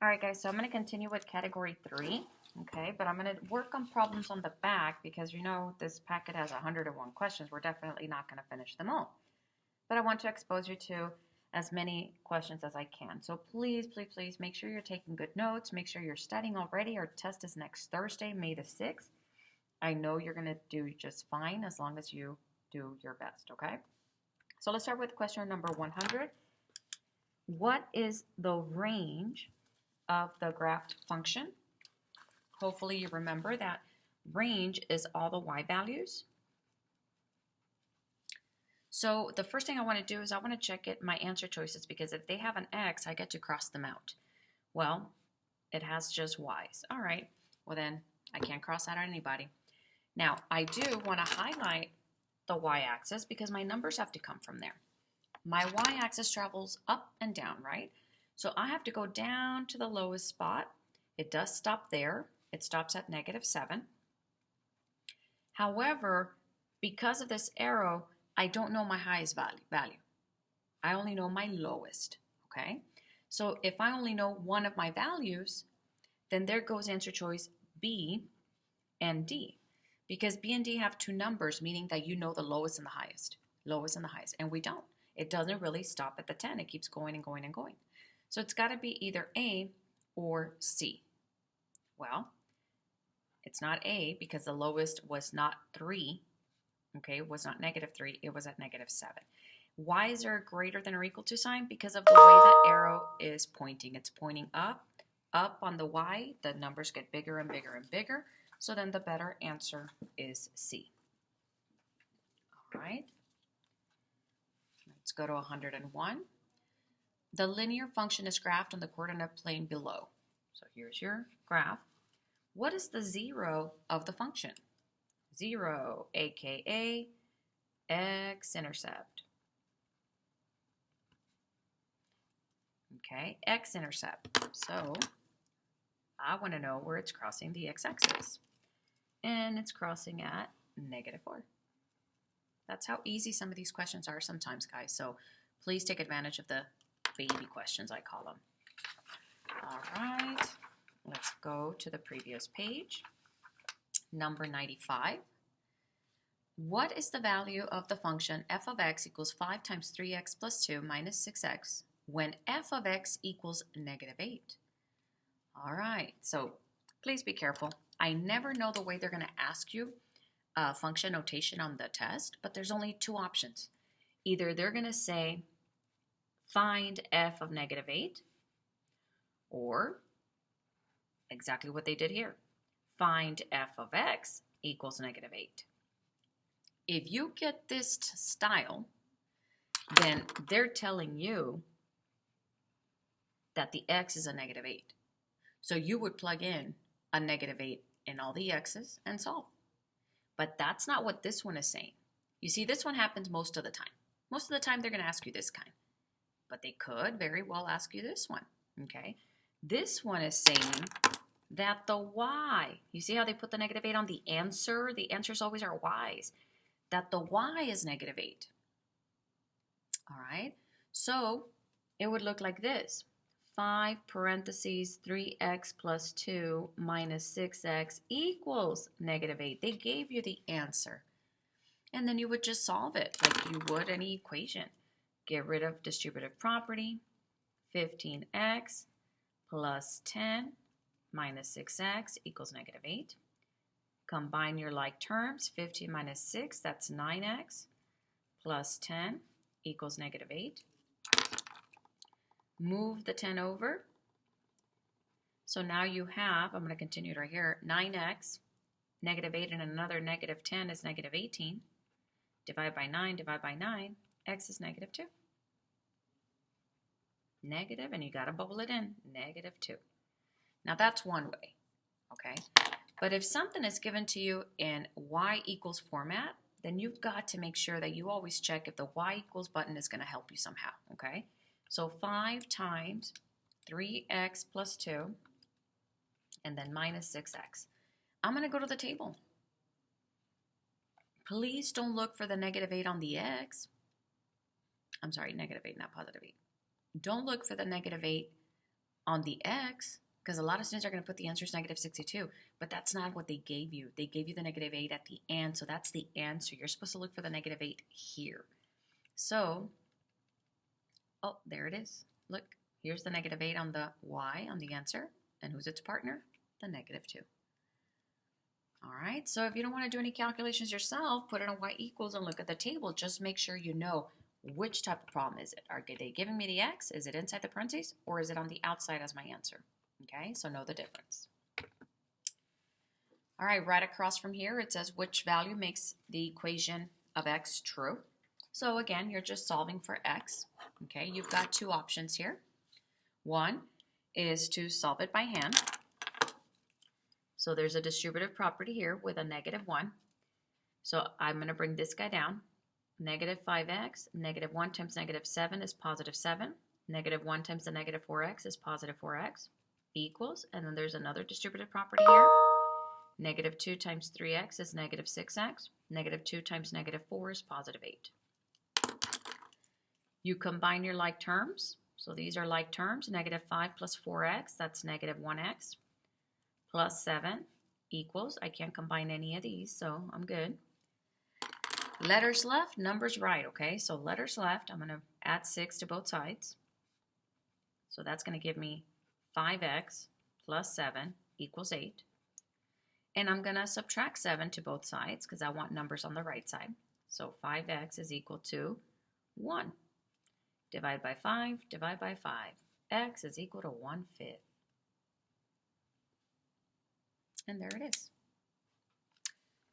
All right, guys, so I'm going to continue with category 3, okay? But I'm going to work on problems on the back because you know this packet has 101 questions. We're definitely not going to finish them all. But I want to expose you to as many questions as I can. So please, please, please make sure you're taking good notes. Make sure you're studying already. Our test is next Thursday, May the 6th. I know you're going to do just fine as long as you do your best, okay? So let's start with question number 100. What is the range of the graphed function? Hopefully you remember that range is all the y values. So the first thing I want to do is I want to check my answer choices, because if they have an x, I get to cross them out. Well, it has just y's. All right, well then I can't cross out anybody. Now I do want to highlight the y-axis because my numbers have to come from there. My y-axis travels up and down, right? So I have to go down to the lowest spot. It does stop there. It stops at -7. However, because of this arrow, I don't know my highest value. I only know my lowest, okay? So if I only know one of my values, then there goes answer choice B and D. Because B and D have two numbers, meaning that you know the lowest and the highest. Lowest and the highest, and we don't. It doesn't really stop at the 10. It keeps going and going and going. So it's got to be either A or C. Well, it's not A because the lowest was not 3. Okay, it was not -3. It was at -7. Why is there a greater than or equal to sign? Because of the way that arrow is pointing. It's pointing up. Up on the Y, the numbers get bigger and bigger and bigger. So then the better answer is C. All right. Let's go to 101. The linear function is graphed on the coordinate plane below. So here's your graph. What is the zero of the function? 0, aka x-intercept. Okay, x-intercept. So I want to know where it's crossing the x-axis. And it's crossing at -4. That's how easy some of these questions are sometimes, guys. So please take advantage of the baby questions, I call them. All right, let's go to the previous page. Number 95. What is the value of the function f of x equals 5 times 3x plus 2 minus 6x when f of x equals -8? All right, so please be careful. I never know the way they're going to ask you function notation on the test, but there's only two options. Either they're going to say find f of -8, or exactly what they did here, find f of x equals -8. If you get this style, then they're telling you that the x is a -8. So you would plug in a -8 in all the x's and solve. But that's not what this one is saying. You see, this one happens most of the time. Most of the time, they're going to ask you this kind. But they could very well ask you this one, okay? This one is saying that the y, you see how they put the -8 on the answer? The answers always are y's. That the y is -8. All right? So it would look like this. 5 parentheses 3x plus 2 minus 6x equals -8. They gave you the answer. And then you would just solve it like you would any equation. Get rid of distributive property. 15x plus 10 minus 6x equals -8. Combine your like terms. 15 minus 6, that's 9x plus 10 equals -8. Move the 10 over. So now you have, I'm going to continue right here, 9x, -8 and another -10 is -18. Divide by 9, divide by 9, x is -2. Negative, and you got to bubble it in, -2. Now that's one way, okay? But if something is given to you in y equals format, then you've got to make sure that you always check if the y equals button is going to help you somehow, okay? So 5 times 3x plus 2, and then minus 6x. I'm going to go to the table. Please don't look for the -8 on the x. I'm sorry, -8, not +8. Don't look for the -8 on the x, because a lot of students are going to put the answer as negative 62, but that's not what they gave you. They gave you the negative 8 at the end, so that's the answer. You're supposed to look for the negative 8 here. So, oh, there it is. Look, here's the negative 8 on the y, on the answer. And who's its partner? The negative 2. All right, so if you don't want to do any calculations yourself, put it on y equals and look at the table. Just make sure you know which type of problem is it. Are they giving me the x? Is it inside the parentheses? Or is it on the outside as my answer? Okay, so know the difference. All right, right across from here, it says which value makes the equation of x true. So again, you're just solving for x. Okay, you've got two options here. One is to solve it by hand. So there's a distributive property here with a negative 1. So I'm going to bring this guy down. Negative 5x, negative 1 times negative 7 is positive 7. Negative 1 times the negative 4x is positive 4x equals, and then there's another distributive property here. Negative 2 times 3x is negative 6x. Negative 2 times negative 4 is positive 8. You combine your like terms. So these are like terms. Negative 5 plus 4x, that's negative 1x. Plus 7 equals, I can't combine any of these, so I'm good. Letters left, numbers right, okay? So letters left, I'm going to add 6 to both sides. So that's going to give me 5x plus 7 equals 8. And I'm going to subtract 7 to both sides because I want numbers on the right side. So 5x is equal to 1. Divide by 5, divide by 5. X is equal to 1/5. And there it is.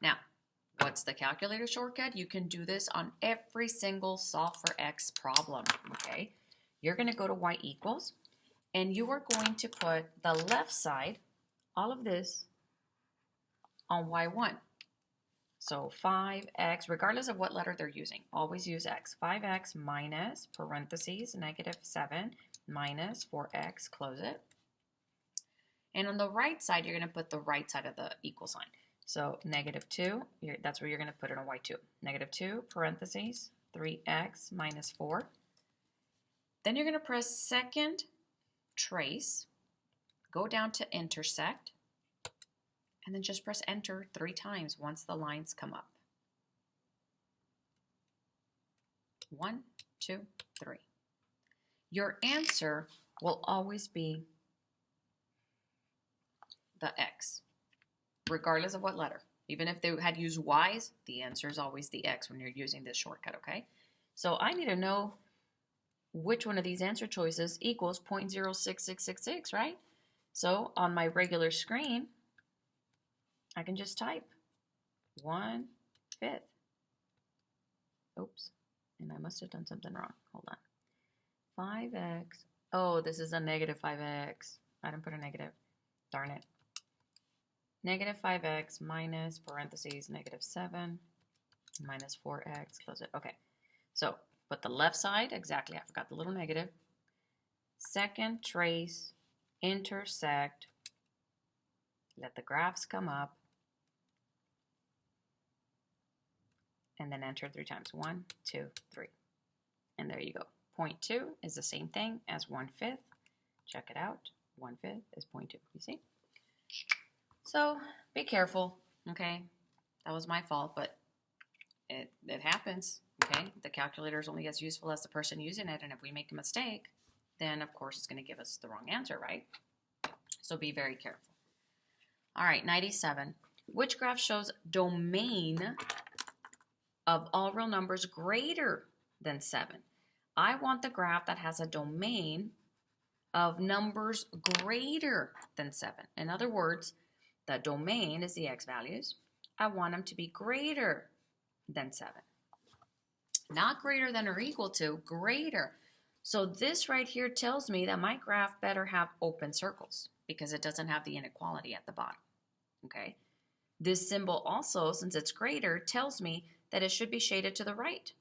Now, what's the calculator shortcut? You can do this on every single solve for x problem, okay? You're going to go to y equals, and you are going to put the left side, all of this, on y1. So 5x, regardless of what letter they're using, always use x. 5x minus, parentheses, negative 7 minus 4x, close it. And on the right side, you're going to put the right side of the equal sign. So negative 2, that's where you're going to put it on y2. Negative 2, parentheses, 3x minus 4. Then you're going to press second trace, go down to intersect, and then just press enter 3 times once the lines come up. 1, 2, 3. Your answer will always be the x, regardless of what letter. Even if they had used y's, the answer is always the x when you're using this shortcut, okay? So I need to know which one of these answer choices equals 0.06666, right? So on my regular screen, I can just type 1/5. Oops, and I must have done something wrong. Hold on. 5x. Oh, this is a negative 5x. I didn't put a negative. Darn it. Negative 5x minus, parentheses, negative 7 minus 4x, close it. Okay, so put the left side, exactly, I forgot the little negative. Second trace, intersect, let the graphs come up, and then enter 3 times. 1, 2, 3. And there you go. 0.2 is the same thing as 1/5. Check it out. 1/5 is 0.2. You see? So be careful, okay? That was my fault, but it happens, okay? The calculator is only as useful as the person using it, and if we make a mistake, then of course it's going to give us the wrong answer, right? So be very careful. All right, 97. Which graph shows domain of all real numbers greater than 7? I want the graph that has a domain of numbers greater than 7. In other words, the domain is the x values. I want them to be greater than 7. Not greater than or equal to, greater. So this right here tells me that my graph better have open circles because it doesn't have the inequality at the bottom. Okay. This symbol also, since it's greater, tells me that it should be shaded to the right.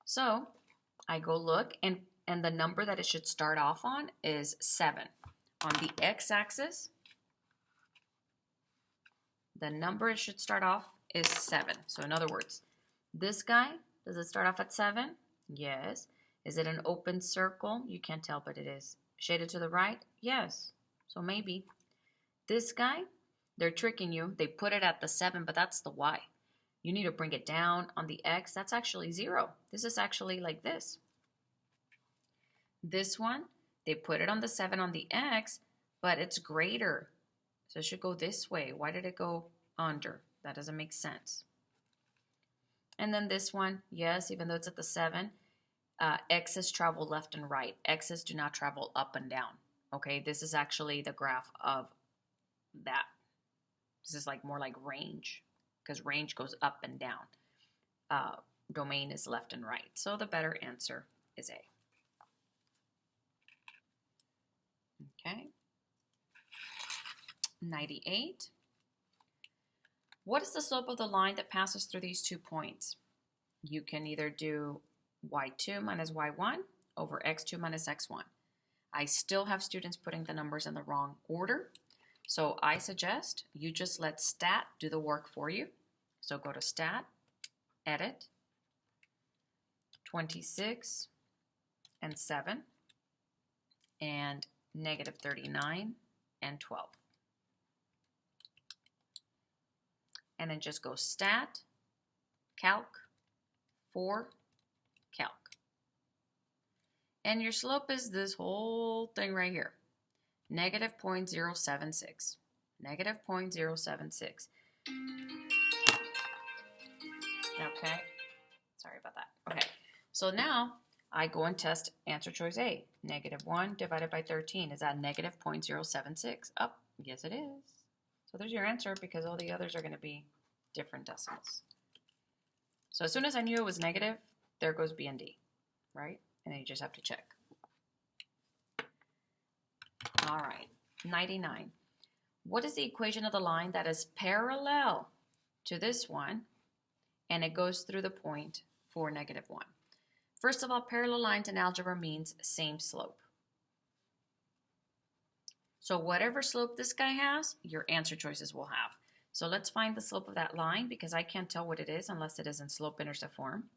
So I go look, and the number that it should start off on is 7. On the x-axis, the number it should start off is 7. So in other words, this guy, does it start off at 7? Yes. Is it an open circle? You can't tell, but it is. Shaded to the right? Yes. So maybe. This guy, they're tricking you. They put it at the 7, but that's the y. You need to bring it down on the x. That's actually 0. This is actually like this. This one, they put it on the 7 on the x, but it's greater. So it should go this way. Why did it go under? That doesn't make sense. And then this one, yes, even though it's at the 7, x's travel left and right. X's do not travel up and down. Okay, this is actually the graph of that. This is like more like range, because range goes up and down. Domain is left and right. So the better answer is A. Okay. 98. What is the slope of the line that passes through these 2 points? You can either do y2 minus y1 over x2 minus x1. I still have students putting the numbers in the wrong order. So I suggest you just let stat do the work for you. So go to stat, edit, 26 and 7, and negative 39 and 12. And then just go stat, calc, for, calc. And your slope is this whole thing right here, negative 0.076. Negative 0.076. Okay, sorry about that. Okay, so now I go and test answer choice A. Negative 1 divided by 13. Is that negative 0.076? Oh, yes it is. So there's your answer, because all the others are going to be different decimals. So as soon as I knew it was negative, there goes B and D, right? And then you just have to check. All right, 99. What is the equation of the line that is parallel to this one and it goes through the point for negative 1? First of all, parallel lines in algebra means same slope. So whatever slope this guy has, your answer choices will have. So let's find the slope of that line, because I can't tell what it is unless it is in slope-intercept form.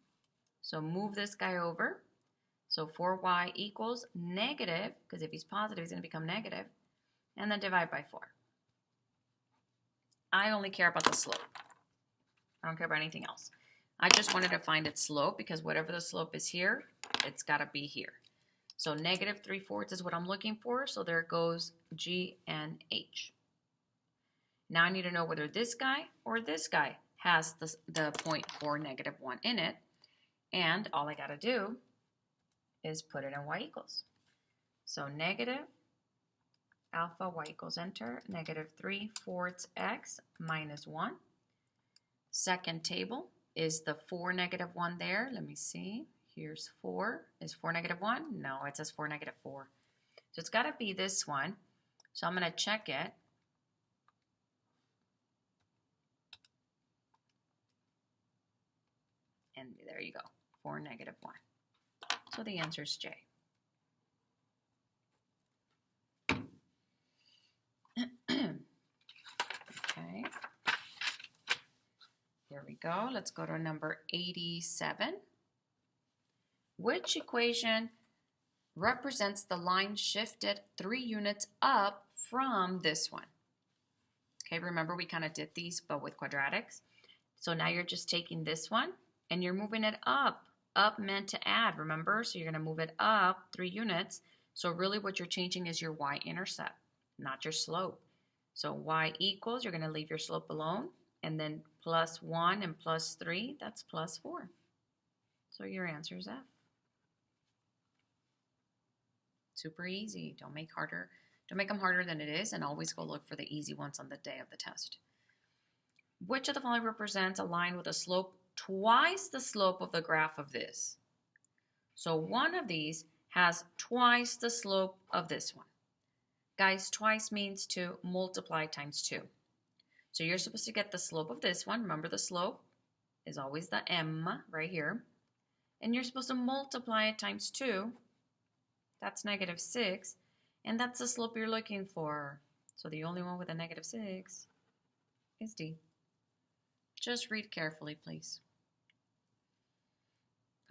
So move this guy over. So 4y equals negative, because if he's positive, he's going to become negative, and then divide by 4. I only care about the slope. I don't care about anything else. I just wanted to find its slope, because whatever the slope is here, it's got to be here. So negative 3/4 is what I'm looking for. So there goes G and H. Now I need to know whether this guy or this guy has the point for negative 1 in it. And all I got to do is put it in y equals. So negative alpha y equals enter, negative 3/4 x minus 1. Second table is the 4 negative 1 there. Let me see. Here's 4. Is 4 negative 1? No, it says 4 negative 4. So it's got to be this one. So I'm going to check it. And there you go, 4 negative 1. So the answer is J. Okay. Here we go. Let's go to number 87. Which equation represents the line shifted 3 units up from this one? Okay, remember we kind of did these, but with quadratics. So now you're just taking this one and you're moving it up. Up meant to add, remember? So you're going to move it up 3 units. So really what you're changing is your y-intercept, not your slope. So y equals, you're going to leave your slope alone, and then plus 1 and plus 3, that's plus 4. So your answer is F. Super easy. Don't make them harder than it is, and always go look for the easy ones on the day of the test. Which of the following represents a line with a slope twice the slope of the graph of this? So one of these has twice the slope of this one. Guys, twice means to multiply times 2. So you're supposed to get the slope of this one. Remember, the slope is always the m right here. And you're supposed to multiply it times 2. That's negative 6. And that's the slope you're looking for. So the only one with a negative 6 is D. Just read carefully, please.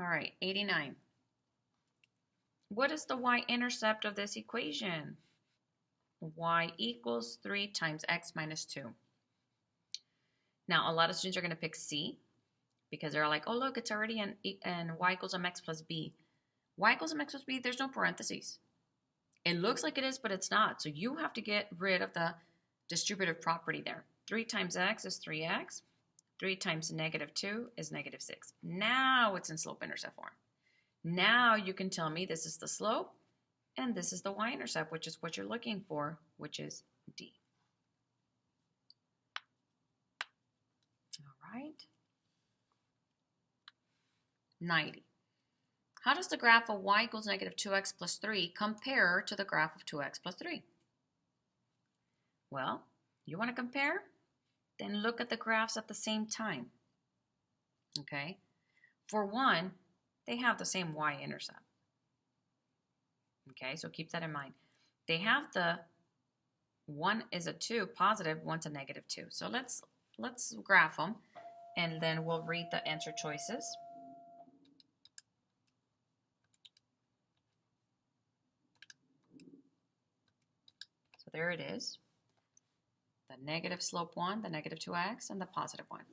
All right, 89. What is the y-intercept of this equation? Y equals 3 times x minus 2. Now, a lot of students are going to pick C because they're like, oh, look, it's already in y equals mx plus b. Y equals mx plus b, there's no parentheses. It looks like it is, but it's not. So you have to get rid of the distributive property there. 3 times x is 3x. 3 times negative 2 is negative 6. Now it's in slope-intercept form. Now you can tell me this is the slope and this is the y-intercept, which is what you're looking for, which is D. All right. 90. How does the graph of y equals negative 2x plus 3 compare to the graph of 2x plus 3? Well, you want to compare? Then look at the graphs at the same time. Okay? For one, they have the same y-intercept. Okay, so keep that in mind. They have the one is a 2 positive, one's a negative 2. So let's graph them, and then we'll read the answer choices. So there it is. The negative slope one, the negative 2x, and the positive one.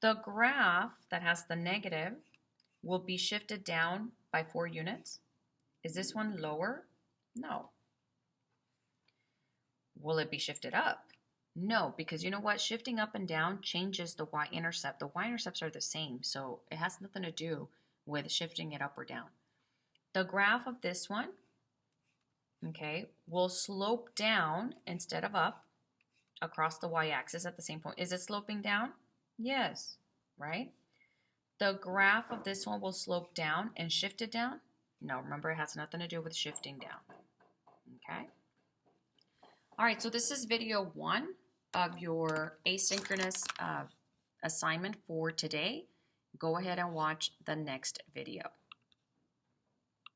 The graph that has the negative will be shifted down by 4 units. Is this one lower? No. Will it be shifted up? No, because you know what? Shifting up and down changes the y-intercept. The y-intercepts are the same, so it has nothing to do with shifting it up or down. The graph of this one, okay, will slope down instead of up across the y-axis at the same point. Is it sloping down? Yes, right? The graph of this one will slope down and shift it down? No, remember it has nothing to do with shifting down, okay? All right, so this is video 1 of your asynchronous assignment for today. Go ahead and watch the next video.